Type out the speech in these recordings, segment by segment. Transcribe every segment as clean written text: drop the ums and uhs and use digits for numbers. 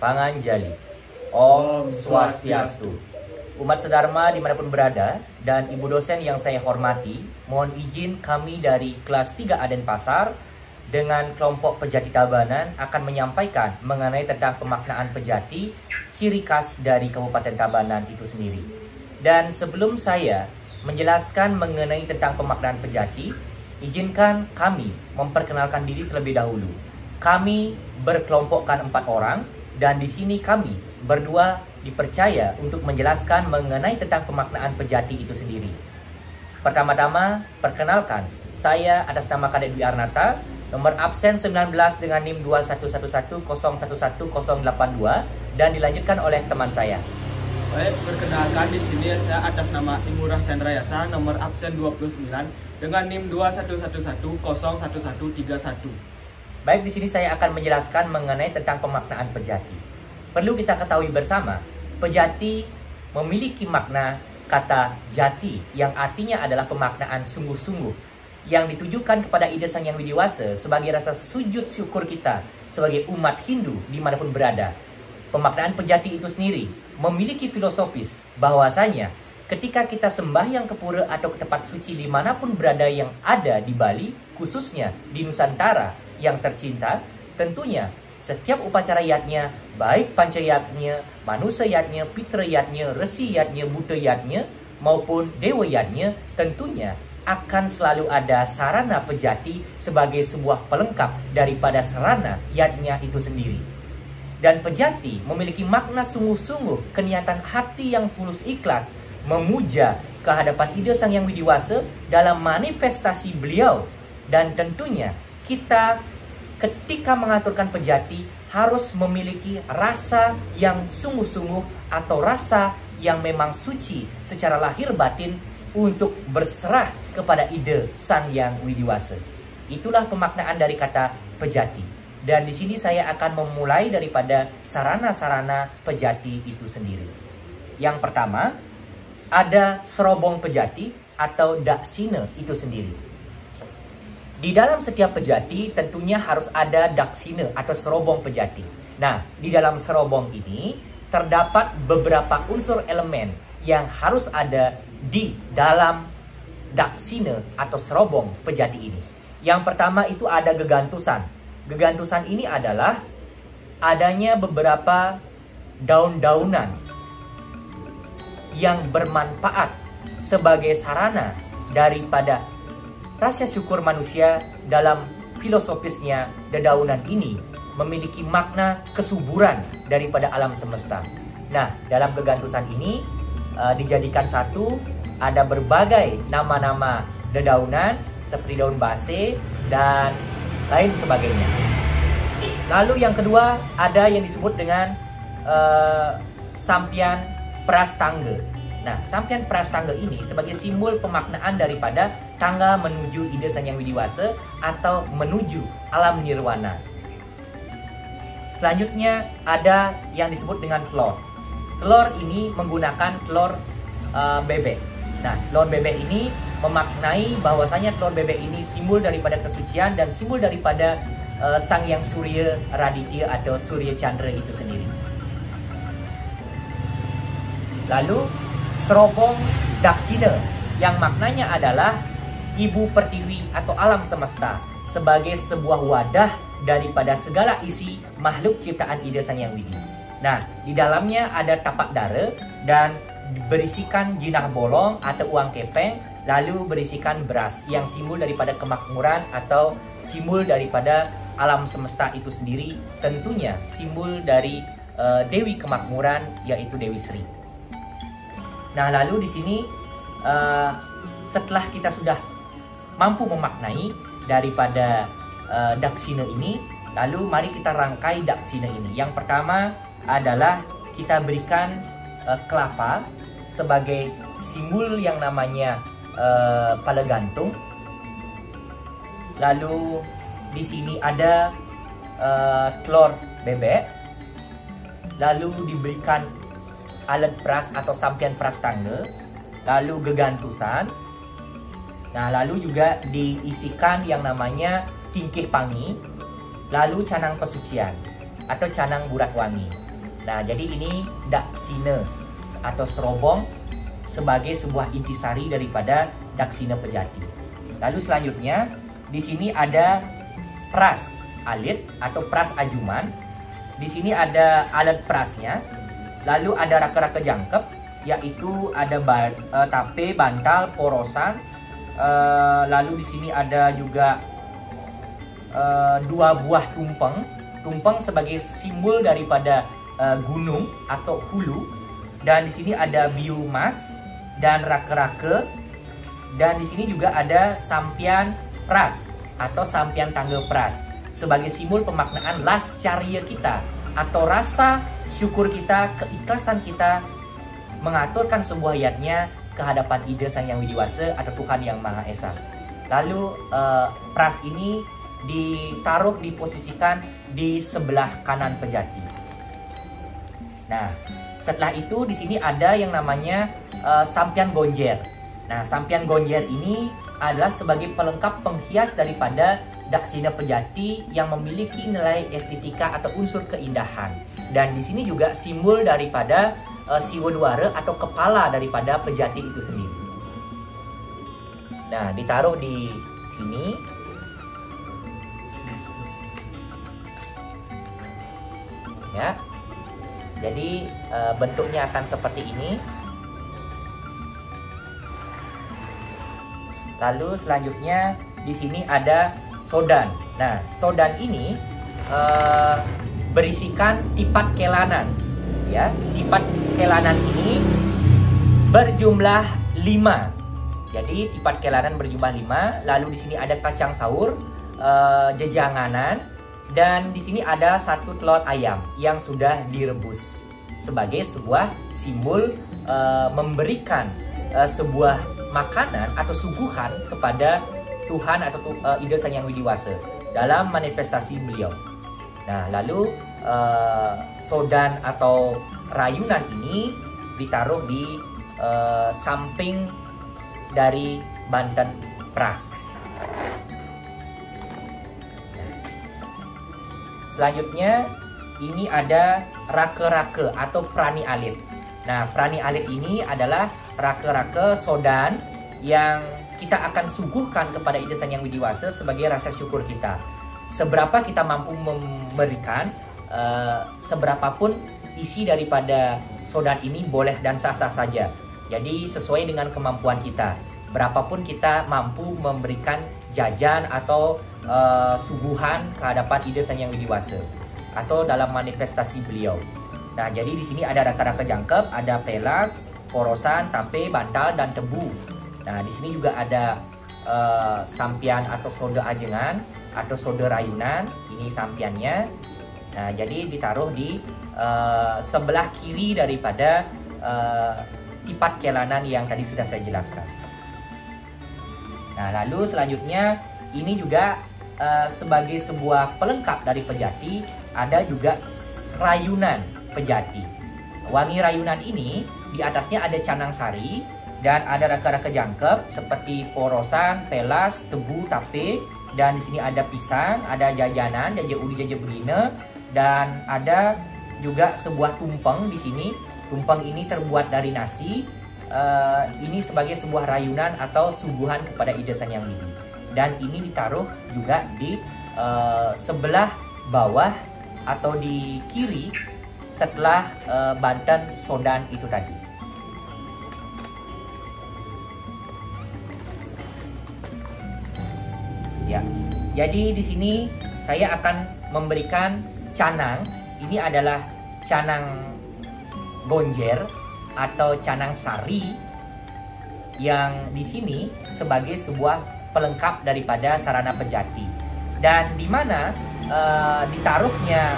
Panganjali. Om Swastiastu. Umat sedharma dimanapun berada, dan ibu dosen yang saya hormati, mohon izin kami dari kelas 3 A Denpasar dengan kelompok Pejati Tabanan akan menyampaikan mengenai tentang pemaknaan Pejati, ciri khas dari Kabupaten Tabanan itu sendiri. Dan sebelum saya menjelaskan mengenai tentang pemaknaan Pejati, izinkan kami memperkenalkan diri terlebih dahulu. Kami berkelompokkan 4 orang, dan di sini kami berdua dipercaya untuk menjelaskan mengenai tentang pemaknaan Pejati itu sendiri. Pertama-tama, perkenalkan, saya atas nama Kadek Dwi Arnata, nomor absen 19 dengan NIM 21110110082, dan dilanjutkan oleh teman saya. Baik, perkenalkan di sini saya atas nama Imurah Chandrayasa, nomor absen 29 dengan NIM 211101131. Baik, di sini saya akan menjelaskan mengenai tentang pemaknaan Pejati. Perlu kita ketahui bersama, Pejati memiliki makna kata jati yang artinya adalah pemaknaan sungguh-sungguh yang ditujukan kepada Ida Sang Hyang Widiwasa sebagai rasa sujud syukur kita sebagai umat Hindu dimanapun berada. Pemaknaan Pejati itu sendiri memiliki filosofis bahwasanya ketika kita sembahyang ke pura atau ke tempat suci dimanapun berada yang ada di Bali, khususnya di Nusantara yang tercinta, tentunya setiap upacara yatnya, baik panca yatnya, manusia yatnya, pitra yatnya, resi yatnya, buddha yatnya, maupun dewa yatnya, tentunya akan selalu ada sarana Pejati sebagai sebuah pelengkap daripada sarana yatnya itu sendiri. Dan Pejati memiliki makna sungguh-sungguh keniatan hati yang tulus ikhlas memuja kehadapan Ida Sang Hyang Widiwasa dalam manifestasi beliau. Dan tentunya kita ketika mengaturkan Pejati harus memiliki rasa yang sungguh-sungguh atau rasa yang memang suci secara lahir batin untuk berserah kepada Ida Sang Hyang Widiwasa. Itulah pemaknaan dari kata Pejati. Dan di sini saya akan memulai daripada sarana-sarana Pejati itu sendiri. Yang pertama, ada serobong Pejati atau daksina itu sendiri. Di dalam setiap Pejati tentunya harus ada daksina atau serobong Pejati. Nah, di dalam serobong ini terdapat beberapa unsur elemen yang harus ada di dalam daksina atau serobong Pejati ini. Yang pertama itu ada gegantusan. Gegantusan ini adalah adanya beberapa daun-daunan yang bermanfaat sebagai sarana daripada rasa syukur manusia. Dalam filosofisnya, dedaunan ini memiliki makna kesuburan daripada alam semesta. Nah, dalam gegantusan ini dijadikan satu, ada berbagai nama-nama dedaunan seperti daun base dan lain sebagainya. Lalu yang kedua ada yang disebut dengan sampian prastangga. Nah, sampian prastangga ini sebagai simbol pemaknaan daripada tangga menuju Ida Sang Hyang Widiwasa atau menuju alam nirwana. Selanjutnya ada yang disebut dengan telur. Telur ini menggunakan telur bebek. Nah, telur bebek ini memaknai bahwasanya telur bebek ini simbol daripada kesucian dan simbol daripada Sang Hyang Surya Raditya atau Surya Chandra itu sendiri. Lalu serobong daksina yang maknanya adalah ibu pertiwi atau alam semesta sebagai sebuah wadah daripada segala isi makhluk ciptaan Ida Sang Hyang Widi. Nah, di dalamnya ada tapak dara dan berisikan jinah bolong atau uang kepeng, lalu berisikan beras yang simbol daripada kemakmuran atau simbol daripada alam semesta itu sendiri, tentunya simbol dari Dewi Kemakmuran yaitu Dewi Sri. Nah, lalu di sini setelah kita sudah mampu memaknai daripada daksina ini, lalu mari kita rangkai daksina ini. Yang pertama adalah kita berikan kelapa sebagai simbol yang namanya pala gantung. Lalu di sini ada telur bebek. Lalu diberikan alat pras atau sampian prastangga, lalu gegantusan. Nah, lalu juga diisikan yang namanya tingkih pangi, lalu canang pesucian atau canang burat wangi. Nah, jadi ini daksina atau serobong sebagai sebuah intisari daripada daksina pejati. Lalu selanjutnya di sini ada pras alit atau pras ajuman. Di sini ada alat prasnya. Lalu ada raka-raka jangkep, yaitu ada tape, bantal, porosan. Lalu di sini ada juga 2 buah tumpeng. Tumpeng sebagai simbol daripada gunung atau hulu. Dan di sini ada biomas dan raka-raka. Dan di sini juga ada sampian pras atau sampian tangga pras sebagai simbol pemaknaan lascarya kita atau rasa syukur kita, keikhlasan kita mengaturkan sebuah hayatnya ke hadapan Ida Sang Yang Widiwasa atau Tuhan Yang Maha Esa. Lalu pras ini diposisikan di sebelah kanan pejati. Nah, setelah itu di sini ada yang namanya sampian gonjer. Nah, sampian gonjer ini adalah sebagai pelengkap penghias daripada daksina pejati yang memiliki nilai estetika atau unsur keindahan. Dan di sini juga simbol daripada siwadwara atau kepala daripada pejati itu sendiri. Nah, ditaruh di sini. Ya. Jadi bentuknya akan seperti ini. Lalu selanjutnya di sini ada sodan. Nah, sodan ini berisikan tipat kelanan. Ya, tipat kelanan ini berjumlah 5. Jadi tipat kelanan berjumlah 5. Lalu di sini ada kacang saur, jejanganan, dan di sini ada 1 telur ayam yang sudah direbus sebagai sebuah simbol memberikan sebuah makanan atau suguhan kepada Tuhan atau Ida Sang Yang Widiwasa dalam manifestasi beliau. Nah, lalu sodan atau rayunan ini ditaruh di samping dari banten pras. Selanjutnya ini ada raka-raka atau prani alit. Nah, prani alit ini adalah raka-raka sodan yang kita akan suguhkan kepada Ida Sang Yang Widiwasa sebagai rasa syukur kita. Seberapa kita mampu memberikan, seberapapun isi daripada sodan ini boleh dan sah-sah saja. Jadi sesuai dengan kemampuan kita. Berapapun kita mampu memberikan jajan atau suguhan ke hadapan Ida Sang Yang Widiwasa atau dalam manifestasi beliau. Nah, jadi di sini ada raka-raka jangkep, ada pelas, porosan, tape, bantal, dan tebu. Nah, di sini juga ada sampian atau soda ajengan atau soda rayunan. Ini sampiannya. Nah, jadi ditaruh di sebelah kiri daripada tipat kelanan yang tadi sudah saya jelaskan. Nah, lalu selanjutnya ini juga sebagai sebuah pelengkap dari pejati, ada juga rayunan pejati. Wangi rayunan ini di atasnya ada canang sari dan ada raka-raka jangkep seperti porosan, pelas, tebu, tape, dan di sini ada pisang, ada jajanan, jajan udi, jajan begina, dan ada juga sebuah tumpeng di sini. Tumpeng ini terbuat dari nasi. Ini sebagai sebuah rayunan atau suguhan kepada Ida Sang Yang Widi. Dan ini ditaruh juga di sebelah bawah atau di kiri setelah banten sodan itu tadi. Ya, jadi di sini saya akan memberikan canang. Ini adalah canang gonjer atau canang sari yang di sini sebagai sebuah pelengkap daripada sarana pejati. Dan di mana ditaruhnya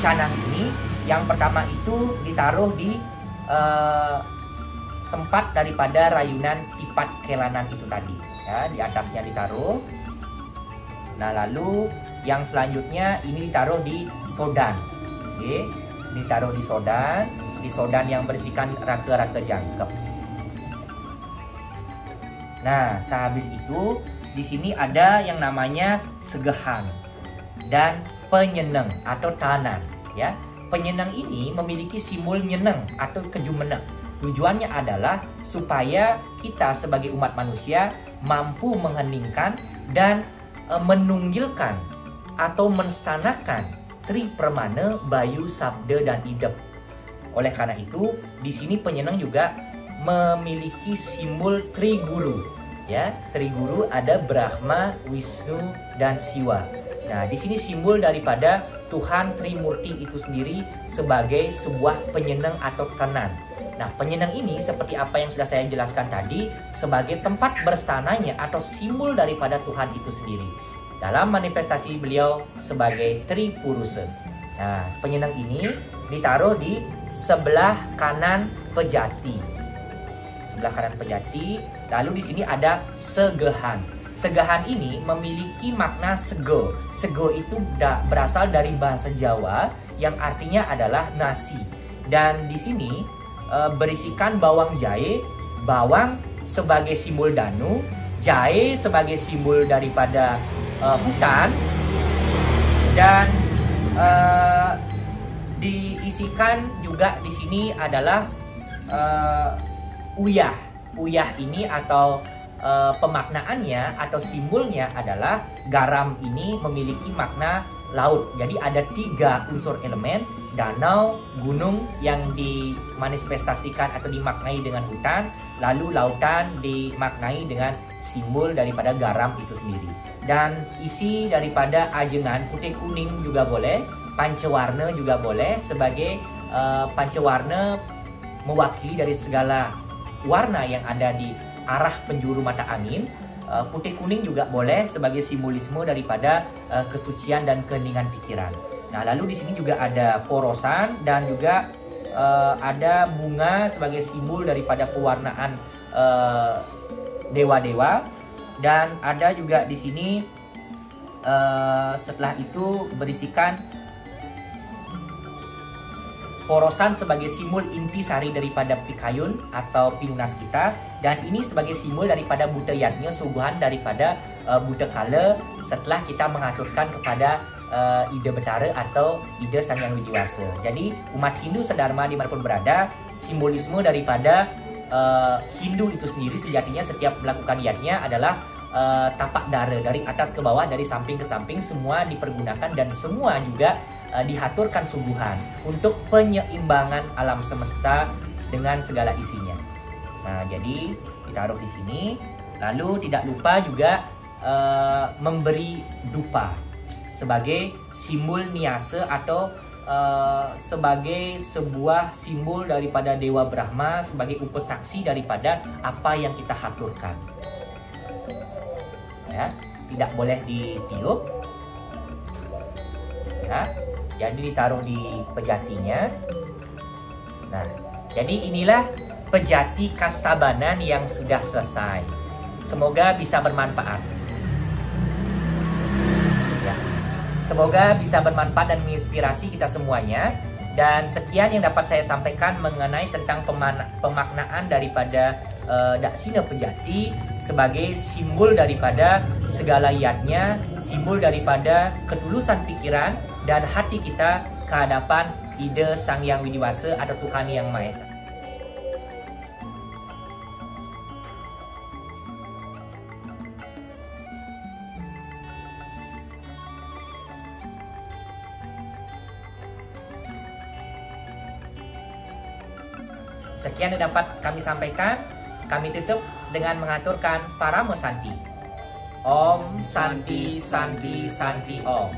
canang ini, yang pertama itu ditaruh di tempat daripada rayunan tipat kelanan itu tadi. Ya, di atasnya ditaruh. Nah, lalu yang selanjutnya ini ditaruh di sodan. Oke, ditaruh di sodan yang berisikan raka-raka jangkep. Nah, sehabis itu di sini ada yang namanya segehang dan penyeneng atau tanan. Ya, penyenang ini memiliki simbol nyeneng atau kejumeneng. Tujuannya adalah supaya kita sebagai umat manusia mampu mengheningkan dan menunggilkan atau menstanakan Tri Permana, Bayu, Sabda, dan Idep. Oleh karena itu, di sini penyenang juga memiliki simbol Tri Guru. Ya, Tri Guru ada Brahma, Wisnu, dan Siwa. Nah, di sini simbol daripada Tuhan Trimurti itu sendiri sebagai sebuah penyenang atau tenan. Nah, penyenang ini seperti apa yang sudah saya jelaskan tadi sebagai tempat berstananya atau simbol daripada Tuhan itu sendiri. Dalam manifestasi beliau sebagai Tripurusa. Nah, penyenang ini ditaruh di sebelah kanan pejati. Sebelah kanan pejati. Lalu di sini ada segehan. Segehan ini memiliki makna sego. Sego itu berasal dari bahasa Jawa yang artinya adalah nasi. Dan di sini berisikan bawang jahe, bawang sebagai simbol danu, jahe sebagai simbol daripada hutan, dan diisikan juga di sini adalah uyah. Uyah ini atau pemaknaannya atau simbolnya adalah garam ini memiliki makna laut. Jadi ada 3 unsur elemen, danau, gunung yang dimanifestasikan atau dimaknai dengan hutan, lalu lautan dimaknai dengan simbol daripada garam itu sendiri. Dan isi daripada ajengan putih kuning juga boleh, pancawarna juga boleh sebagai pancawarna mewakili dari segala warna yang ada di arah penjuru mata angin. Putih kuning juga boleh sebagai simbolisme daripada kesucian dan keheningan pikiran. Nah, lalu di sini juga ada porosan dan juga ada bunga sebagai simbol daripada pewarnaan dewa-dewa. Dan ada juga di sini setelah itu berisikan porosan sebagai simbol intisari daripada pikayun atau pinunas kita, dan ini sebagai simbol daripada budayanya suguhan daripada Buddha kala setelah kita mengaturkan kepada Ida Betara atau Ida Sang Hyang Widiwasa. Jadi umat Hindu sedharma dimanapun berada, simbolisme daripada Hindu itu sendiri sejatinya setiap melakukan yatnya adalah tapak dara dari atas ke bawah, dari samping ke samping, semua dipergunakan dan semua juga dihaturkan sungguhan untuk penyeimbangan alam semesta dengan segala isinya. Nah, jadi ditaruh di sini. Lalu tidak lupa juga memberi dupa sebagai simbol niasa atau sebagai sebuah simbol daripada Dewa Brahma, sebagai upasaksi daripada apa yang kita haturkan. Ya, tidak boleh ditiup. Ya, jadi ditaruh di pejatinya. Nah, jadi inilah pejati Kastabanan yang sudah selesai. Semoga bisa bermanfaat. Semoga bisa bermanfaat dan menginspirasi kita semuanya. Dan sekian yang dapat saya sampaikan mengenai tentang pemaknaan daripada Daksina Pejati sebagai simbol daripada segala yatnya, simbol daripada ketulusan pikiran dan hati kita ke hadapan Ida Sang Hyang Widiwasa atau Tuhan Yang Maha Esa. Sekian yang dapat kami sampaikan. Kami tutup dengan mengaturkan Paramo Santi. Om Santi Santi Santi Om.